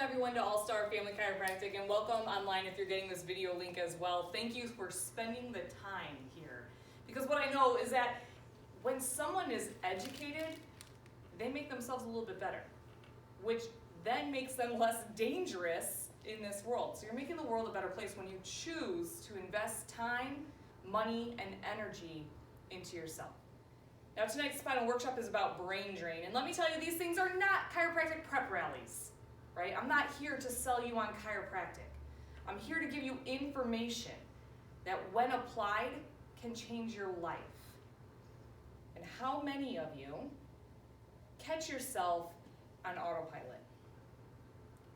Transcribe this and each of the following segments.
everyone to All Star Family Chiropractic, and welcome online if you're getting this video link as well. Thank you for spending the time here. Because what I know is that when someone is educated, they make themselves a little bit better, which then makes them less dangerous in this world. So you're making the world a better place when you choose to invest time, money, and energy into yourself. Now tonight's Spinal workshop is about brain drain, and let me tell you, these things are not chiropractic prep rallies, right? I'm not here to sell you on chiropractic. I'm here to give you information that when applied can change your life. And how many of you catch yourself on autopilot,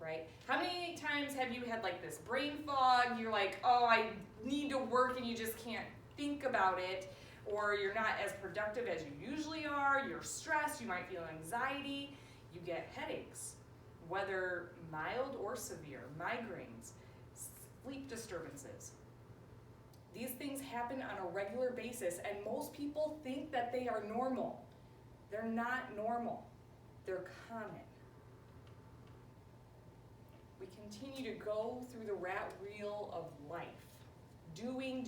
right? How many times have you had like this brain fog? You're like, oh, I need to work, and you just can't think about it. Or you're not as productive as you usually are, you're stressed, you might feel anxiety, you get headaches, whether mild or severe, migraines, sleep disturbances. These things happen on a regular basis, and most people think that they are normal. They're not normal, they're common. We continue to go through the rat wheel of life. Doing,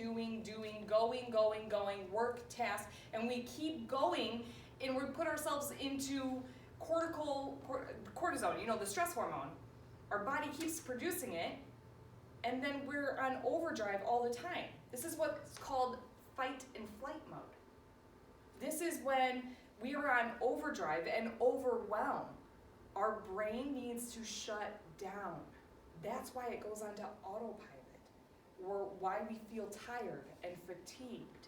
going, work, task, and we keep going, and we put ourselves into cortisol, the stress hormone. Our body keeps producing it, and then we're on overdrive all the time. This is what's called fight and flight mode. This is when we are on overdrive and overwhelmed. Our brain needs to shut down. That's why it goes onto autopilot, or why we feel tired and fatigued.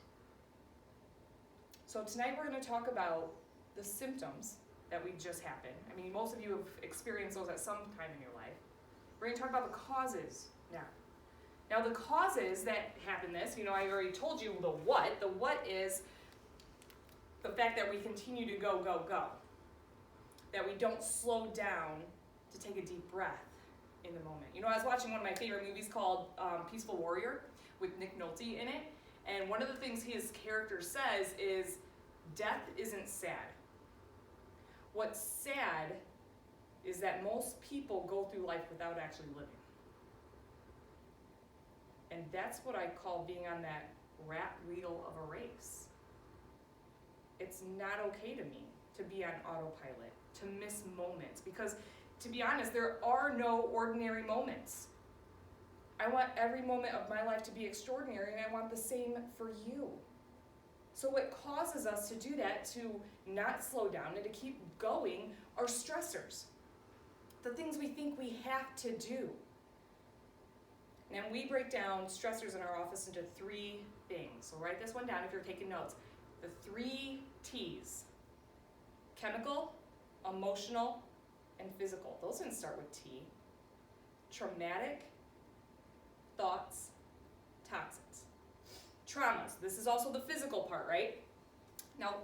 So tonight we're going to talk about the symptoms that we just happened. I mean, most of you have experienced those at some time in your life. We're going to talk about the causes now. Now the causes that happen this, I already told you the what. The what is the fact that we continue to go. That we don't slow down to take a deep breath in the moment. I was watching one of my favorite movies called Peaceful Warrior with Nick Nolte in it, and one of the things his character says is, death isn't sad. What's sad is that most people go through life without actually living. And that's what I call being on that rat wheel of a race. It's not okay to me to be on autopilot, to miss moments, because to be honest, there are no ordinary moments. I want every moment of my life to be extraordinary, and I want the same for you. So what causes us to do that, to not slow down and to keep going, are stressors. The things we think we have to do. And we break down stressors in our office into 3 things. So write this one down if you're taking notes. The 3 T's. Chemical, emotional, and physical. Those didn't start with T. Traumatic, thoughts, toxins. Traumas. This is also the physical part, right? Now,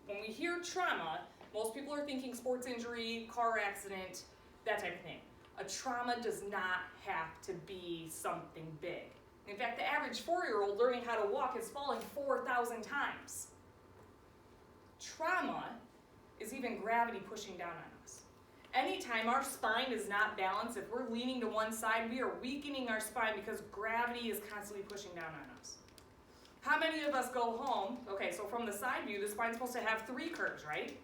when we hear trauma, most people are thinking sports injury, car accident, that type of thing. A trauma does not have to be something big. In fact, the average 4-year-old learning how to walk has fallen 4,000 times. Trauma is even gravity pushing down on us. Anytime our spine is not balanced, if we're leaning to one side, we are weakening our spine because gravity is constantly pushing down on us. How many of us go home? Okay, so from the side view, the spine's supposed to have 3 curves, right?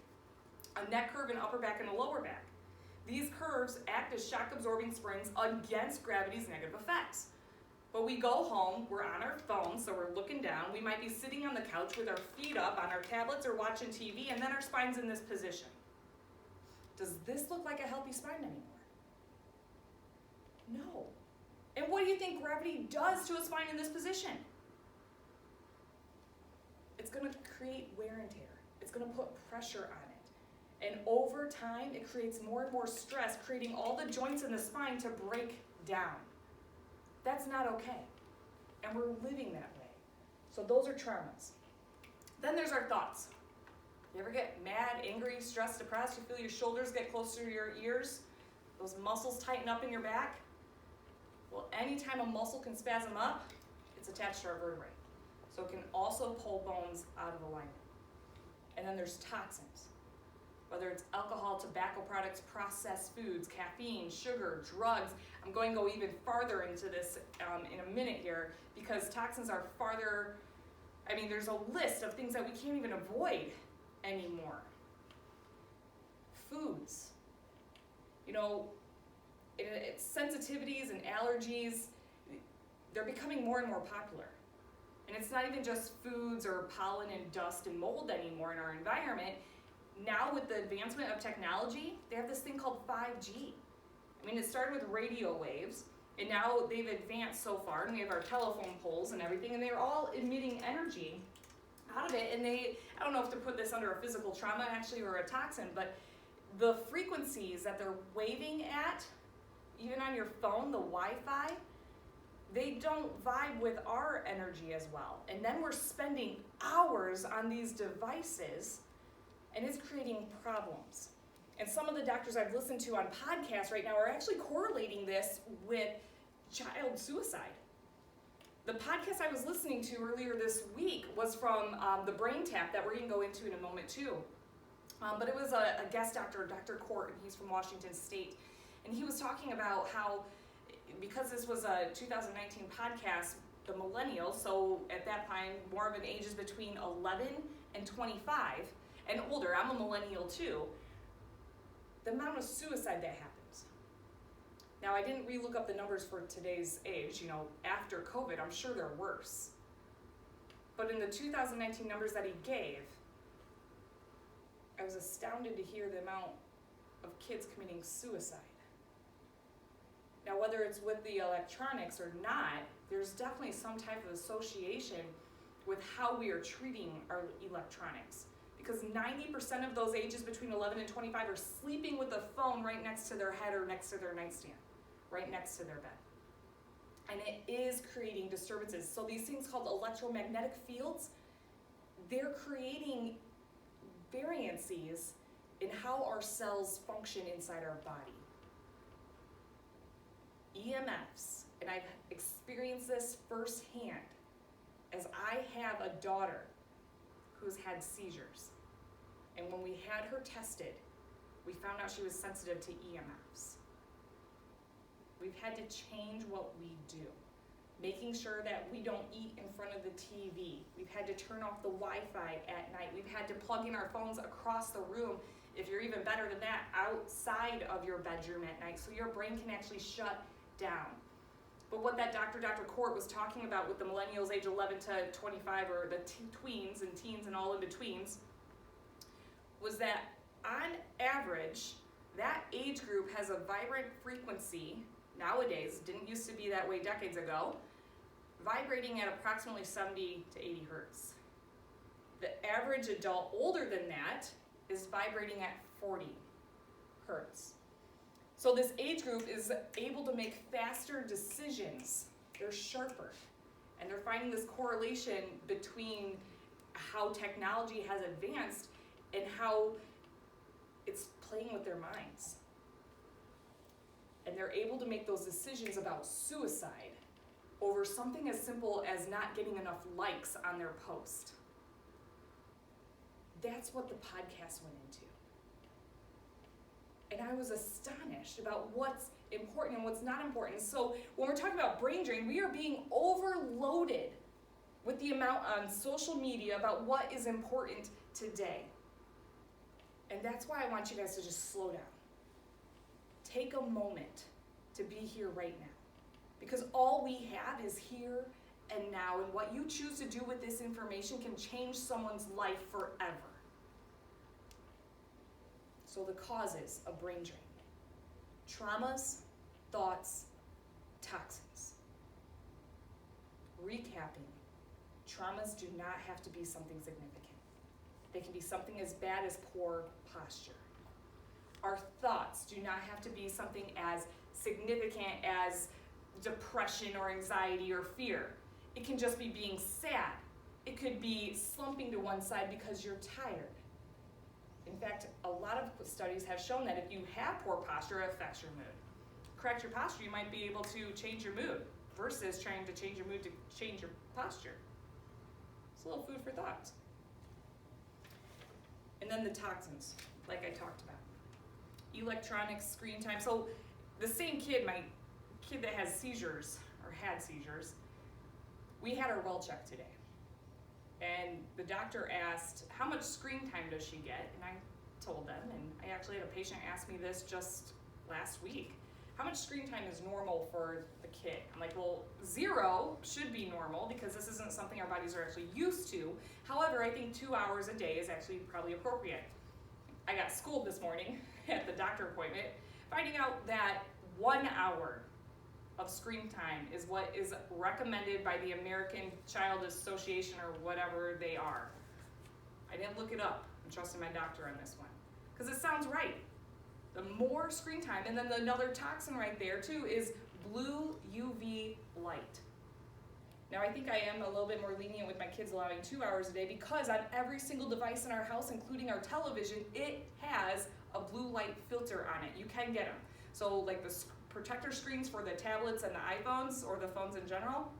A neck curve, an upper back, and a lower back. These curves act as shock-absorbing springs against gravity's negative effects. But we go home, we're on our phones, so we're looking down. We might be sitting on the couch with our feet up on our tablets or watching TV, and then our spine's in this position. Does this look like a healthy spine anymore? No. And what do you think gravity does to a spine in this position? It's going to create wear and tear. It's going to put pressure on it. And over time, it creates more and more stress, creating all the joints in the spine to break down. That's not okay. And we're living that way. So those are traumas. Then there's our thoughts. You ever get mad, angry, stressed, depressed? You feel your shoulders get closer to your ears? Those muscles tighten up in your back? Well, anytime a muscle can spasm up, it's attached to our vertebrae. So it can also pull bones out of alignment. And then there's toxins. whether it's alcohol, tobacco products, processed foods, caffeine, sugar, drugs. I'm going to go even farther into this in a minute here, because toxins are farther, there's a list of things that we can't even avoid anymore. Foods. It's sensitivities and allergies, they're becoming more and more popular. And it's not even just foods or pollen and dust and mold anymore in our environment. Now with the advancement of technology, they have this thing called 5G. It started with radio waves, and now they've advanced so far, and we have our telephone poles and everything, and they're all emitting energy out of it. And I don't know if to put this under a physical trauma actually or a toxin, but the frequencies that they're waving at, even on your phone, the Wi-Fi, they don't vibe with our energy as well. And then we're spending hours on these devices, and it's creating problems. And some of the doctors I've listened to on podcasts right now are actually correlating this with child suicide. The podcast I was listening to earlier this week was from the Brain Tap that we're going to go into in a moment too. But it was a guest doctor, Dr. Court, and he's from Washington State. And he was talking about how, because this was a 2019 podcast, the millennials, so at that time, more of an age is between 11 and 25, and older, I'm a millennial too, the amount of suicide that happens. Now, I didn't re-look up the numbers for today's age, after COVID, I'm sure they're worse. But in the 2019 numbers that he gave, I was astounded to hear the amount of kids committing suicide. Now, whether it's with the electronics or not, there's definitely some type of association with how we are treating our electronics. Because 90% of those ages between 11 and 25 are sleeping with a phone right next to their head or next to their nightstand, right next to their bed. And it is creating disturbances. So these things called electromagnetic fields, they're creating variances in how our cells function inside our body. EMFs, and I've experienced this firsthand, as I have a daughter who's had seizures. And when we had her tested, we found out she was sensitive to EMFs. We've had to change what we do, making sure that we don't eat in front of the TV. We've had to turn off the Wi-Fi at night. We've had to plug in our phones across the room, if you're even better than that, outside of your bedroom at night, so your brain can actually shut down. But what that Dr. Court was talking about with the millennials age 11 to 25, or the tweens and teens and all in betweens, was that on average, that age group has a vibrant frequency nowadays, didn't used to be that way decades ago, vibrating at approximately 70 to 80 hertz. The average adult older than that is vibrating at 40 hertz. So this age group is able to make faster decisions. They're sharper. And they're finding this correlation between how technology has advanced and how it's playing with their minds. And they're able to make those decisions about suicide over something as simple as not getting enough likes on their post. That's what the podcast went into. And I was astonished about what's important and what's not important. So when we're talking about brain drain, we are being overloaded with the amount on social media about what is important today. And that's why I want you guys to just slow down. Take a moment to be here right now. Because all we have is here and now, and what you choose to do with this information can change someone's life forever. So the causes of brain drain: traumas, thoughts, toxins. Recapping, traumas do not have to be something significant. They can be something as bad as poor posture. Our thoughts do not have to be something as significant as depression or anxiety or fear. It can just be being sad. It could be slumping to one side because you're tired. In fact, a lot of studies have shown that if you have poor posture, it affects your mood. Correct your posture, you might be able to change your mood versus trying to change your mood to change your posture. It's a little food for thought. And then the toxins. like I talked about. Electronic screen time. So the same kid, my kid that has seizures, or had seizures, we had her well checked today. And the doctor asked, how much screen time does she get? And I told them, and I actually had a patient ask me this just last week. How much screen time is normal for the kid? I'm like, well, 0 should be normal because this isn't something our bodies are actually used to. However, I think 2 hours a day is actually probably appropriate. I got schooled this morning at the doctor appointment, finding out that 1 hour of screen time is what is recommended by the American Child Association or whatever they are. I didn't look it up. I'm trusting my doctor on this one because it sounds right. The more screen time, and then another toxin right there too is blue UV light. Now I think I am a little bit more lenient with my kids allowing 2 hours a day because on every single device in our house, including our television, it has a blue light filter on it. You can get them. So like the protector screens for the tablets and the iPhones or the phones in general,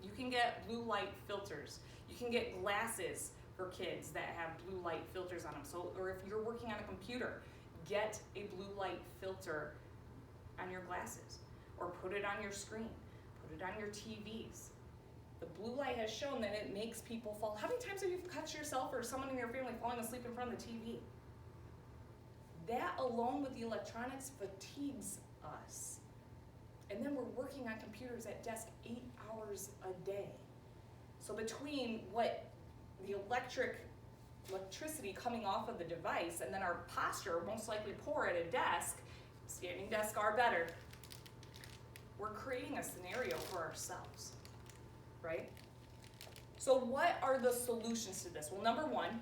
you can get blue light filters. You can get glasses for kids that have blue light filters on them. So, or if you're working on a computer, get a blue light filter on your glasses or put it on your screen, put it on your TVs. The blue light has shown that it makes people fall. How many times have you caught yourself or someone in your family falling asleep in front of the TV? That along with the electronics fatigues us. And then we're working on computers at desk 8 hours a day. So between what the electricity coming off of the device and then our posture, most likely poor at a desk, standing desks are better, we're creating a scenario for ourselves, right? So what are the solutions to this? Well, number one,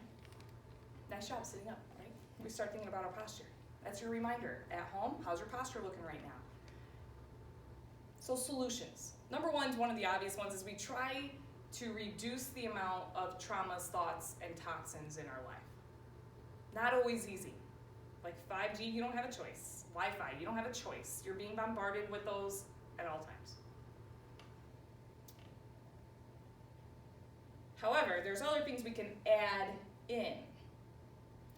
nice job sitting up, right? We start thinking about our posture. That's your reminder. At home, how's your posture looking right now? So solutions. Number one is one of the obvious ones is we try to reduce the amount of traumas, thoughts, and toxins in our life. Not always easy. Like 5G, you don't have a choice. Wi-Fi, you don't have a choice. You're being bombarded with those at all times. However, there's other things we can add in.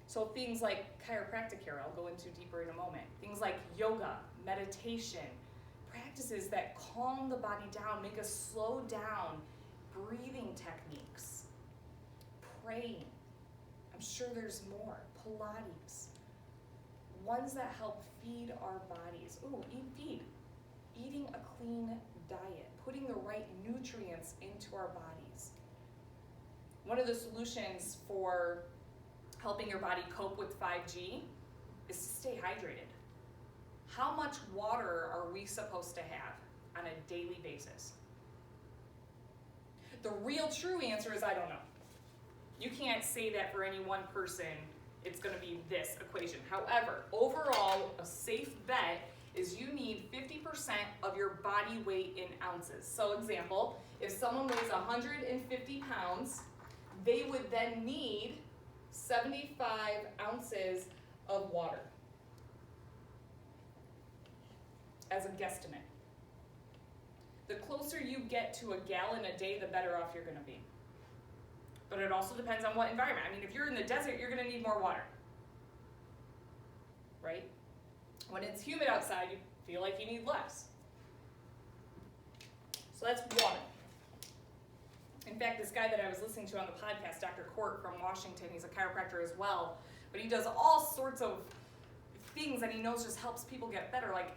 So things like chiropractic care, I'll go into deeper in a moment. Things like yoga, meditation, practices that calm the body down, make us slow down, breathing techniques, praying. I'm sure there's more. Pilates. Ones that help feed our bodies. Ooh, feed. Eating a clean diet, putting the right nutrients into our bodies. One of the solutions for helping your body cope with 5G is to stay hydrated. How much water are we supposed to have on a daily basis? The real true answer is I don't know. You can't say that for any one person, it's going to be this equation. However, overall, a safe bet is you need 50% of your body weight in ounces. So example, if someone weighs 150 pounds, they would then need 75 ounces of water as a guesstimate. The closer you get to a gallon a day, the better off you're going to be. But it also depends on what environment. I mean, if you're in the desert, you're going to need more water, right? When it's humid outside, you feel like you need less. So that's water. In fact, this guy that I was listening to on the podcast, Dr. Court from Washington, he's a chiropractor as well, but he does all sorts of things that he knows just helps people get better, like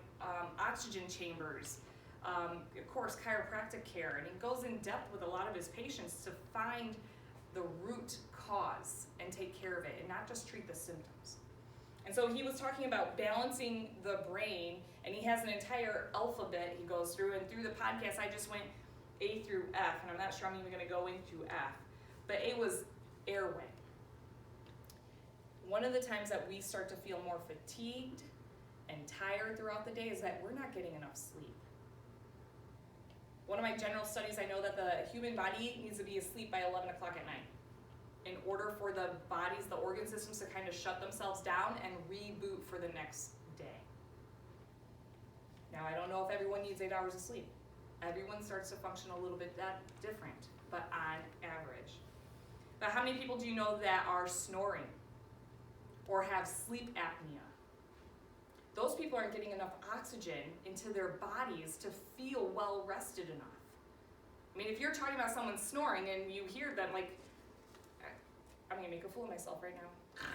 oxygen chambers, of course, chiropractic care, and he goes in depth with a lot of his patients to find the root cause and take care of it and not just treat the symptoms. And so he was talking about balancing the brain, and he has an entire alphabet he goes through, and through the podcast I just went A through F, and I'm not sure I'm even going to go into F, but A was airway. One of the times that we start to feel more fatigued and tired throughout the day is that we're not getting enough sleep. One of my general studies, I know that the human body needs to be asleep by 11 o'clock at night in order for the bodies, the organ systems to kind of shut themselves down and reboot for the next day. Now, I don't know if everyone needs 8 hours of sleep. Everyone starts to function a little bit different, but on average. But how many people do you know that are snoring? or have sleep apnea. Those people aren't getting enough oxygen into their bodies to feel well rested enough. I mean, if you're talking about someone snoring and you hear them, like, I'm gonna make a fool of myself right now,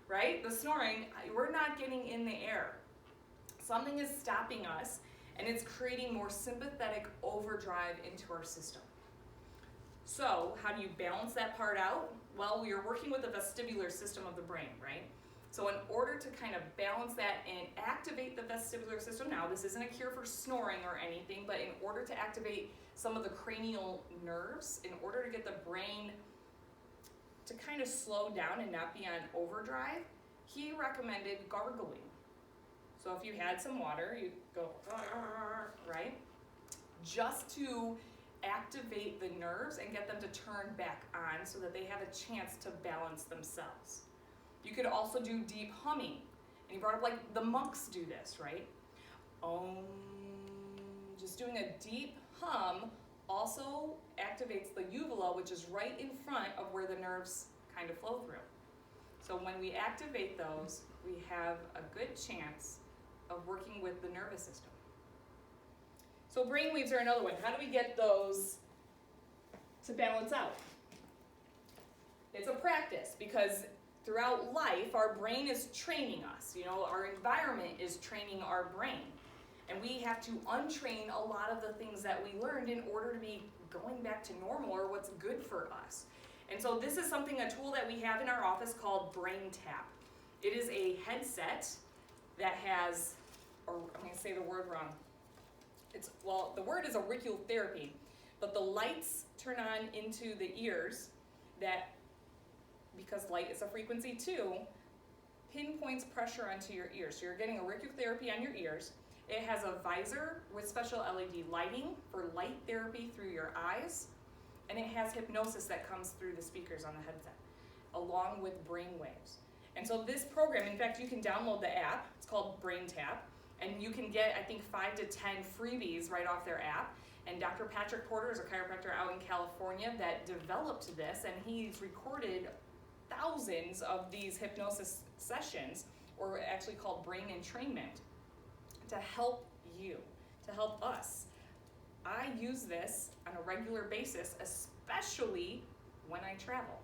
right? The snoring, we're not getting in the air. Something is stopping us, and it's creating more sympathetic overdrive into our system. So, how do you balance that part out? Well, we are working with the vestibular system of the brain, right? So in order to kind of balance that and activate the vestibular system, now this isn't a cure for snoring or anything, but in order to activate some of the cranial nerves, in order to get the brain to kind of slow down and not be on overdrive, he recommended gargling. So if you had some water, you go, right? Just to activate the nerves and get them to turn back on so that they have a chance to balance themselves. You could also do deep humming. And you brought up, like, the monks do this, right? Just doing a deep hum also activates the uvula, which is right in front of where the nerves kind of flow through. So when we activate those, we have a good chance of working with the nervous system. So brainwaves are another one. How do we get those to balance out? It's a practice, because throughout life, our brain is training us. You know, our environment is training our brain. And we have to untrain a lot of the things that we learned in order to be going back to normal or what's good for us. And so this is a tool that we have in our office called Brain Tap. It is a headset that has, or I'm going to say the word wrong. The word is auriculotherapy, but the lights turn on into the ears that, because light is a frequency too, pinpoints pressure onto your ears. So you're getting auriculotherapy on your ears. It has a visor with special LED lighting for light therapy through your eyes, and it has hypnosis that comes through the speakers on the headset, along with brain waves. And so this program, in fact, you can download the app. It's called Brain Tap, and you can get, I think, 5 to 10 freebies right off their app. And Dr. Patrick Porter is a chiropractor out in California that developed this, and he's recorded thousands of these hypnosis sessions, or actually called brain entrainment, to help you, to help us. I use this on a regular basis, especially when I travel.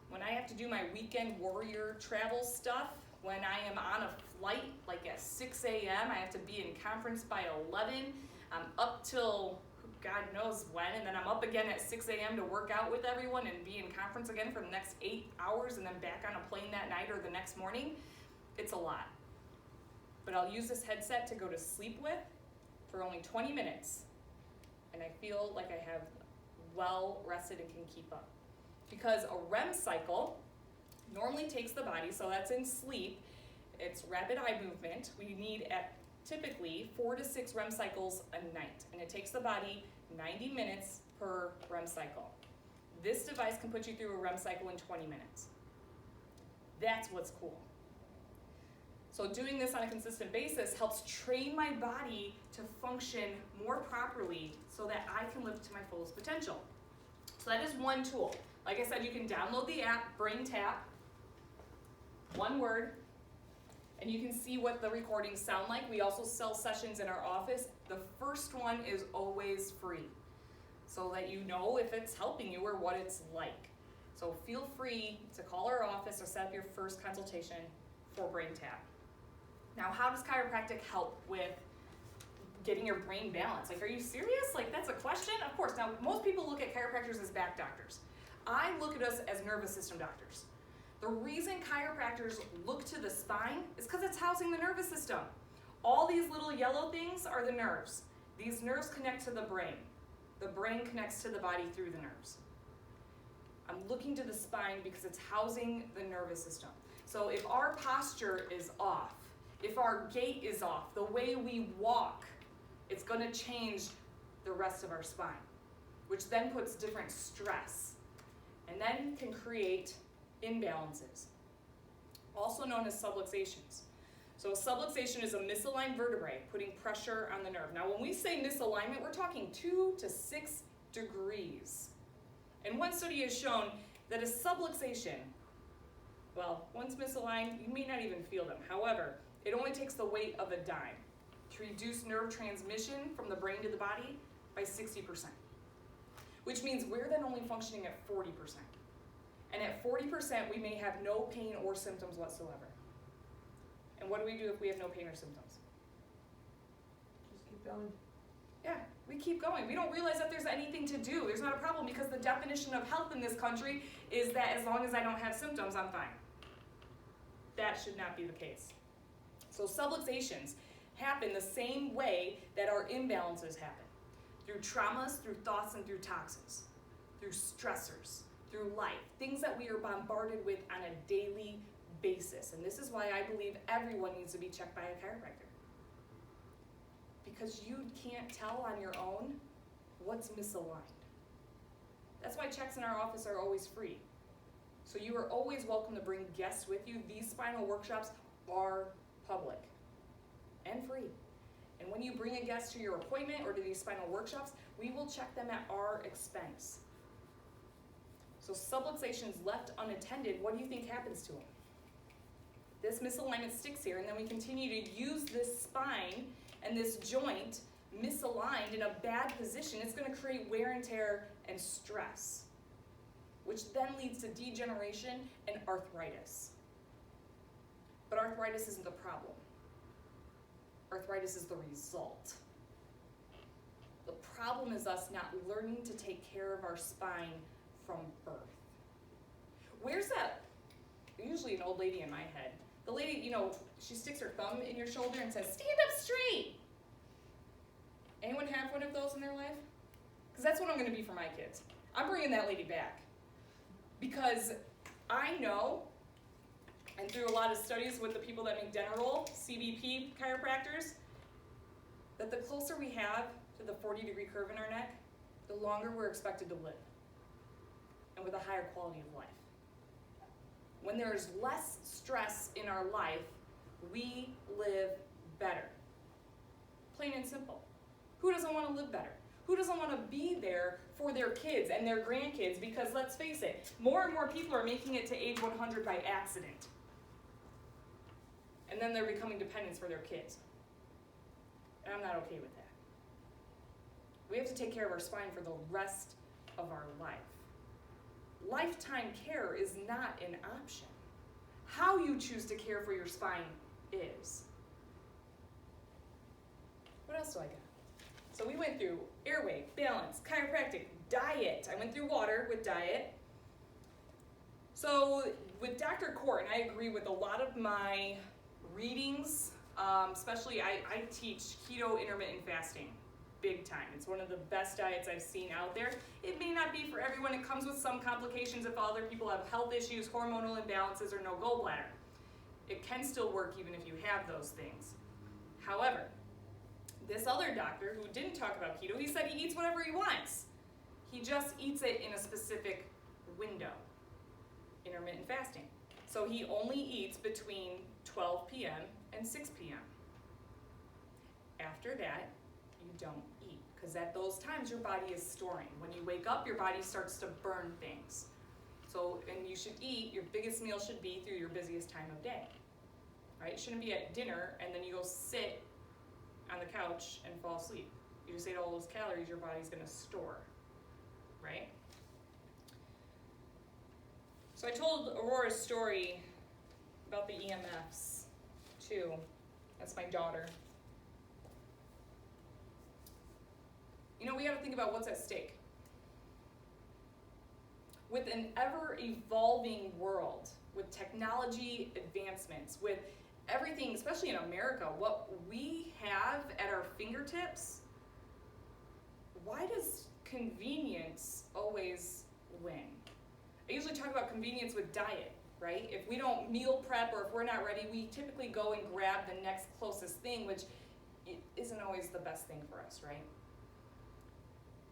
When I have to do my weekend warrior travel stuff, when I am on a flight, like at 6 a.m., I have to be in conference by 11. I'm up till God knows when, and then I'm up again at 6 a.m. to work out with everyone and be in conference again for the next 8 hours, and then back on a plane that night or the next morning. It's a lot. But I'll use this headset to go to sleep with for only 20 minutes, and I feel like I have well rested and can keep up. Because a REM cycle normally takes the body, so that's in sleep, it's rapid eye movement. We need at typically 4 to 6 REM cycles a night, and it takes the body 90 minutes per REM cycle. This device can put you through a REM cycle in 20 minutes. That's what's cool. So doing this on a consistent basis helps train my body to function more properly so that I can live to my fullest potential. So that is one tool. Like I said, you can download the app, Brain Tap, one word, and you can see what the recordings sound like. We also sell sessions in our office. The first one is always free, so that you know if it's helping you or what it's like. So feel free to call our office or set up your first consultation for Brain Tap. Now, how does chiropractic help with getting your brain balanced? Like, are you serious? Like, that's a question? Of course. Now, most people look at chiropractors as back doctors. I look at us as nervous system doctors. The reason chiropractors look to the spine is because it's housing the nervous system. All these little yellow things are the nerves. These nerves connect to the brain. The brain connects to the body through the nerves. I'm looking to the spine because it's housing the nervous system. So if our posture is off, if our gait is off, the way we walk, it's going to change the rest of our spine, which then puts different stress and then can create imbalances, also known as subluxations. So a subluxation is a misaligned vertebrae putting pressure on the nerve. Now when we say misalignment, we're talking 2 to 6 degrees. And one study has shown that a subluxation Well, once misaligned, you may not even feel them. However, it only takes the weight of a dime to reduce nerve transmission from the brain to the body by 60%. Which means we're then only functioning at 40%. And at 40%, we may have no pain or symptoms whatsoever. And what do we do if we have no pain or symptoms? Just keep going. Yeah, we keep going. We don't realize that there's anything to do. There's not a problem because the definition of health in this country is that as long as I don't have symptoms, I'm fine. That should not be the case. So subluxations happen the same way that our imbalances happen. Through traumas, through thoughts, and through toxins. Through stressors, through life. Things that we are bombarded with on a daily basis. And this is why I believe everyone needs to be checked by a chiropractor. Because you can't tell on your own what's misaligned. That's why checks in our office are always free. So you are always welcome to bring guests with you. These spinal workshops are public and free. And when you bring a guest to your appointment or to these spinal workshops, we will check them at our expense. So subluxations left unattended, what do you think happens to them? This misalignment sticks here, and then we continue to use this spine and this joint misaligned in a bad position. It's going to create wear and tear and stress, which then leads to degeneration and arthritis. But arthritis isn't the problem. Arthritis is the result. The problem is us not learning to take care of our spine from birth. Where's that? Usually an old lady in my head. The lady, she sticks her thumb in your shoulder and says, stand up straight. Anyone have one of those in their life? Because that's what I'm going to be for my kids. I'm bringing that lady back. Because I know, and through a lot of studies with the people that make Dental, CBP chiropractors, that the closer we have to the 40-degree curve in our neck, the longer we're expected to live, and with a higher quality of life. When there's less stress in our life, we live better. Plain and simple. Who doesn't want to live better? Who doesn't want to be there for their kids and their grandkids? Because let's face it, more and more people are making it to age 100 by accident. And then they're becoming dependents for their kids. And I'm not okay with that. We have to take care of our spine for the rest of our life. Lifetime care is not an option. How you choose to care for your spine is. What else do I got? So we went through airway, balance, chiropractic, diet. I went through water with diet. So with Dr. Court, and I agree with a lot of my readings, especially I teach keto intermittent fasting. Big time. It's one of the best diets I've seen out there. It may not be for everyone. It comes with some complications if other people have health issues, hormonal imbalances, or no gallbladder. It can still work even if you have those things. However, this other doctor who didn't talk about keto, he said he eats whatever he wants. He just eats it in a specific window, intermittent fasting. So he only eats between 12 p.m. and 6 p.m. After that, you don't eat, because at those times your body is storing. When you wake up, your body starts to burn things. So, and you should eat, your biggest meal should be through your busiest time of day, right? It shouldn't be at dinner and then you go sit on the couch and fall asleep. You just ate all those calories your body's gonna store, right? So I told Aurora's story about the EMFs too. That's my daughter. We got to think about what's at stake. With an ever-evolving world, with technology advancements, with everything, especially in America, what we have at our fingertips, why does convenience always win? I usually talk about convenience with diet, right? If we don't meal prep or if we're not ready, we typically go and grab the next closest thing, which isn't always the best thing for us, right?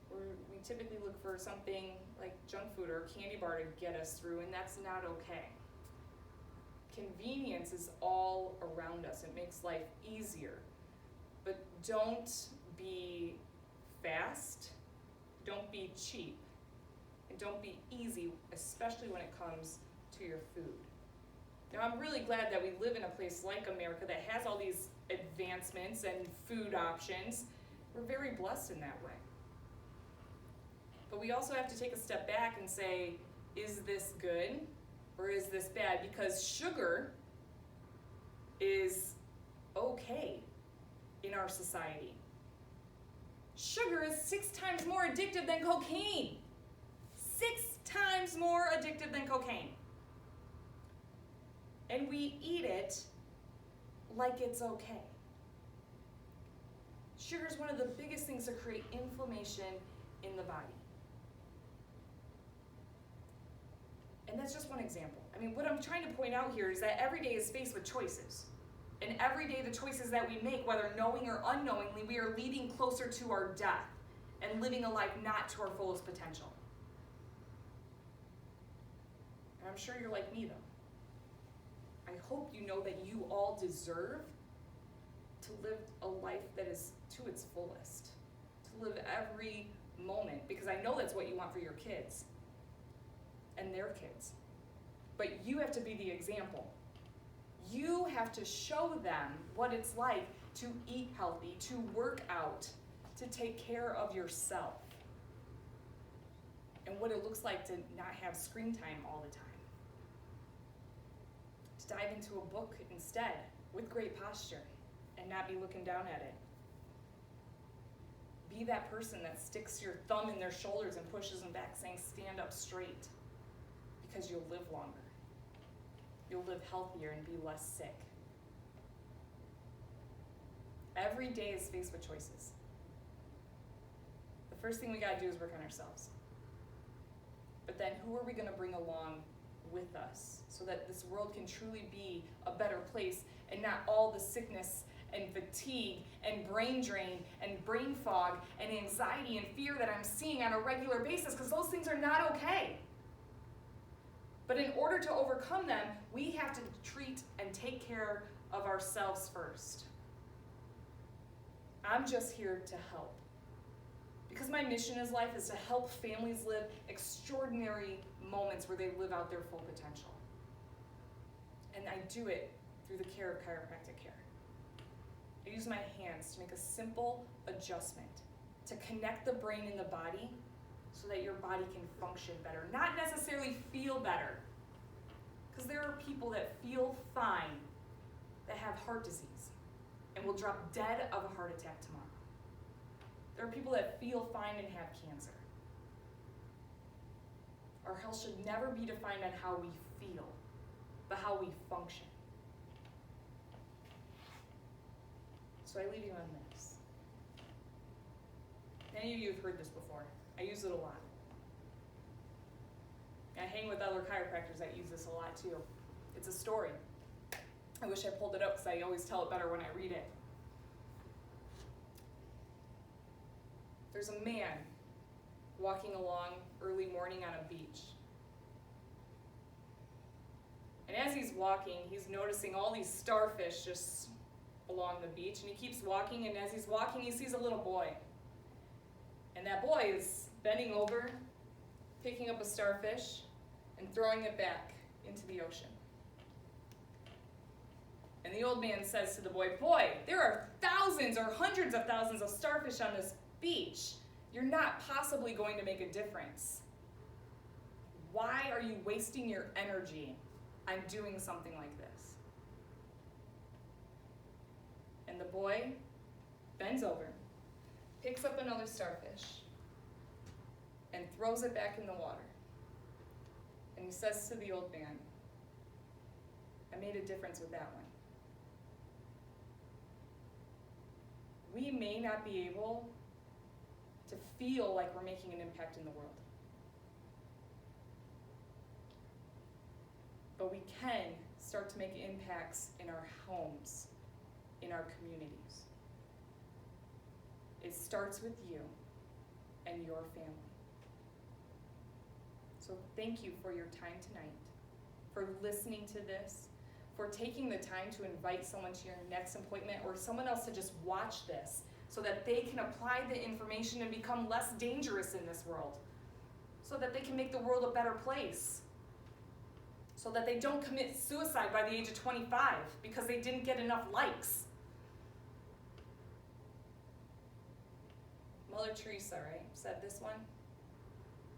We typically look for something like junk food or a candy bar to get us through, and that's not okay. Convenience is all around us. It makes life easier. But don't be fast, don't be cheap, and don't be easy, especially when it comes to your food. Now, I'm really glad that we live in a place like America that has all these advancements and food options. We're very blessed in that way. But we also have to take a step back and say, is this good or is this bad? Because sugar is okay in our society. Sugar is 6 times more addictive than cocaine. 6 times more addictive than cocaine. And we eat it like it's okay. Sugar is one of the biggest things to create inflammation in the body. And that's just one example. I mean, what I'm trying to point out here is that every day is faced with choices. And every day the choices that we make, whether knowing or unknowingly, we are leading closer to our death and living a life not to our fullest potential. And I'm sure you're like me, though. I hope you know that you all deserve to live a life that is to its fullest, to live every moment, because I know that's what you want for your kids and their kids. But you have to be the example. You have to show them what it's like to eat healthy, to work out, to take care of yourself, and what it looks like to not have screen time all the time. To dive into a book instead with great posture and not be looking down at it. Be that person that sticks your thumb in their shoulders and pushes them back, saying, stand up straight, because you'll live longer. You'll live healthier and be less sick. Every day is faced with choices. The first thing we gotta do is work on ourselves. But then who are we gonna bring along with us so that this world can truly be a better place and not all the sickness and fatigue and brain drain and brain fog and anxiety and fear that I'm seeing on a regular basis, because those things are not okay. But in order to overcome them, we have to treat and take care of ourselves first. I'm just here to help. Because my mission in life is to help families live extraordinary moments where they live out their full potential. And I do it through the care of chiropractic care. I use my hands to make a simple adjustment to connect the brain and the body so that your body can function better, not necessarily feel better. Because there are people that feel fine that have heart disease and will drop dead of a heart attack tomorrow. There are people that feel fine and have cancer. Our health should never be defined on how we feel, but how we function. So I leave you on this. Many of you have heard this before. I use it a lot. I hang with other chiropractors that use this a lot too. It's a story. I wish I pulled it up because I always tell it better when I read it. There's a man walking along early morning on a beach. And as he's walking, he's noticing all these starfish just along the beach. And he keeps walking, and as he's walking, he sees a little boy. And that boy is bending over, picking up a starfish, and throwing it back into the ocean. And the old man says to the boy, "Boy, there are thousands or hundreds of thousands of starfish on this beach. You're not possibly going to make a difference. Why are you wasting your energy on doing something like this?" And the boy bends over, picks up another starfish, and throws it back in the water. And he says to the old man, "I made a difference with that one." We may not be able to feel like we're making an impact in the world, but we can start to make impacts in our homes, in our communities. It starts with you and your family. So thank you for your time tonight, for listening to this, for taking the time to invite someone to your next appointment or someone else to just watch this so that they can apply the information and become less dangerous in this world, so that they can make the world a better place. so that they don't commit suicide by the age of 25 because they didn't get enough likes. Mother Teresa, right, said this one.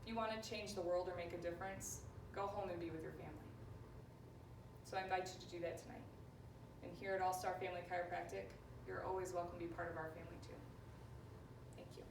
If you want to change the world or make a difference, go home and be with your family. So I invite you to do that tonight. And here at All Star Family Chiropractic, you're always welcome to be part of our family too. Thank you.